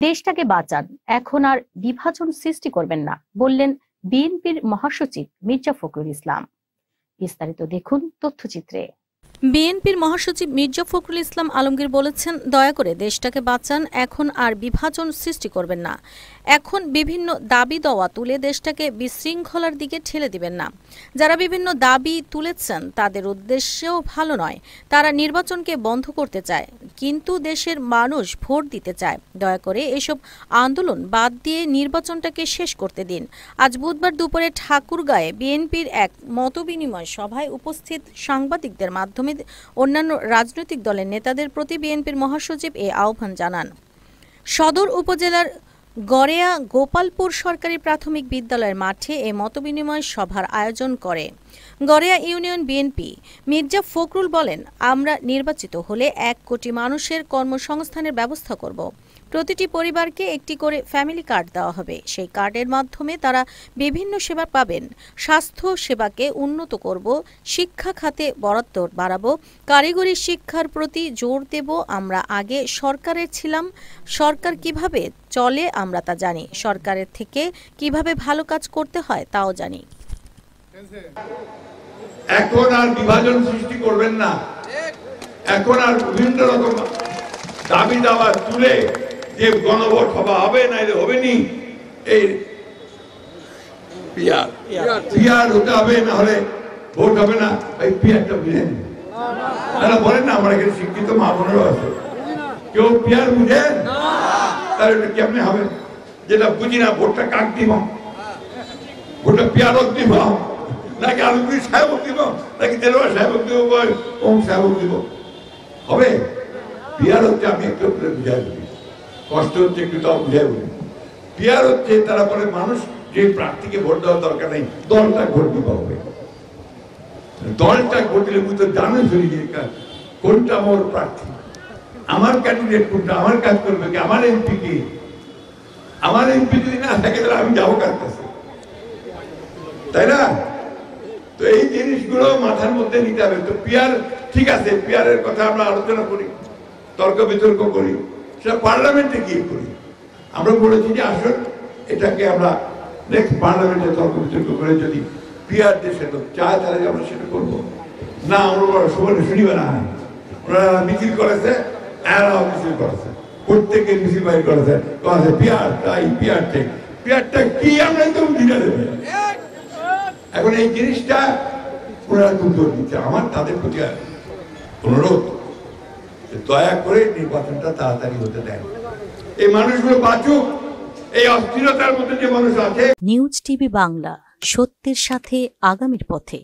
দেশটাকে বাঁচান, এখন আর বিভাজন সৃষ্টি করবেন না, বললেন বিএনপির মহাসচিব মির্জা ফখরুল ইসলাম। বিস্তারিত দেখুন তথ্যচিত্রে। বিএনপির মহাসচিব মির্জা ফখরুল ইসলাম আলমগীর বলেছেন, দয়া করে দেশটাকে বাঁচান, এখন আর বিভাজন সৃষ্টি করবেন না। এখন বিভিন্ন দাবি দেওয়া তুলে দেশটাকে বিশৃঙ্খলার দিকে ঠেলে দিবেন না। যারা বিভিন্ন দাবি তুলেছেন তাদের উদ্দেশ্যেও ভালো নয়, তারা নির্বাচনকে বন্ধ করতে চায়, কিন্তু দেশের মানুষ ভোট দিতে চায়। দয়া করে এসব আন্দোলন বাদ দিয়ে নির্বাচনটাকে শেষ করতে দিন। আজ বুধবার দুপুরে ঠাকুরগাঁয়ে বিএনপির এক মতবিনিময় সভায় উপস্থিত সাংবাদিকদের মাধ্যমে অন্যান্য রাজনৈতিক দলের নেতাদের প্রতি বিএনপির মহাসচিব এ আহ্বান জানান। সদর উপজেলার গড়েয়া গোপালপুর সরকারি প্রাথমিক বিদ্যালয়ের মাঠে এ মতবিনিময় সভার আয়োজন করে গড়েয়া ইউনিয়ন বিএনপি। মির্জা ফখরুল বলেন, আমরা নির্বাচিত হলে 1 কোটি মানুষের কর্মসংস্থানের ব্যবস্থা করব। প্রতিটি পরিবারকে একটি করে ফ্যামিলি কার্ড দেওয়া হবে। সেই কার্ডের মাধ্যমে তারা বিভিন্ন সেবা পাবেন। স্বাস্থ্য সেবাকে উন্নত করব, শিক্ষা খাতে বরাদ্দ বাড়াবো, কারিগরি শিক্ষার প্রতি জোর দেব। আমরা আগে সরকারের ছিলাম, সরকার কিভাবে চলে আমরা তা জানি, সরকারের থেকে কিভাবে ভালো কাজ করতে হয় তাও জানি। এখন আর বিভাজন সৃষ্টি করবেন না, এখন আর বিভিন্ন রকম দাবি দাওয়া তুলে যে গণভোট হবে নাইলে হবে নি, এই পিয়ার হতে হবে, না হলে ভোট হবে না। এই পিয়ারটা বুঝেন তারা বলেন না, আমার এখানে শিক্ষিত মা বোনেরও আছে, কেউ পিয়ার বুঝেন? তাহলে এটা কেমনে হবে? যেটা বুঝি না, ভোটটা কাক দিব, ভোটটা পিয়ারক দিব, নাকি আলমগীর সাহেবক দিব, নাকি দেলোয়ার সাহেবক দিব, ওম সাহেবক দিব? হবে? পিয়ার হচ্ছে, আমি একটু বুঝাই বলি, কষ্ট হচ্ছে একটু তাও বুঝাই বলি। পিয়ার হচ্ছে তারা বলে মানুষ যে প্রার্থীকে ভোট দেওয়ার দরকার নেই, দলটা ভোট দিতে হবে। দলটা ভোট দিলে বুঝতে জানো চলে গিয়ে কোনটা আমার প্রার্থী, আমার ক্যান্ডিডেট কোনটা, আমার কাজ করবে কি, আমার এমপি কি। আমার এমপি যদি না থাকে তাহলে আমি যাবো কার কাছে, তাই না? তো এই জিনিসগুলো মাথার মধ্যে নিতে হবে। তো পিয়ার ঠিক আছে, পিয়ারের কথা আমরা আলোচনা করি, তর্ক বিতর্ক করি, সেটা পার্লামেন্টে গিয়ে করি। আমরা বলেছি যে আসুন এটাকে আমরা নেক্সট পার্লামেন্টে তর্ক বিতর্ক করে যদি পিয়ার দেশে লোক চায় তাহলে আমরা সেটা করবো না। আমরা শুনিবে না, ওনারা মিছিল করেছে, এরাও মিছিল করেছে, প্রত্যেকে মিছিল বাইর করেছে, পিয়ার তাই পিয়ার ঠিক, পিয়ারটা কি আমরা তো বুঝিয়ে দেবে। এখন এই জিনিসটা ওনারা খুব জোর দিচ্ছে। আমার তাদের প্রতি অনুরোধ, দয়া করে নির্বাচনটা তাড়াতাড়ি হতে দেন, এই মানুষগুলো বাঁচুক। এই অস্থিরতার মধ্যে যে মানুষ আছে। নিউজ টিভি বাংলা, সত্যের সাথে আগামীর পথে।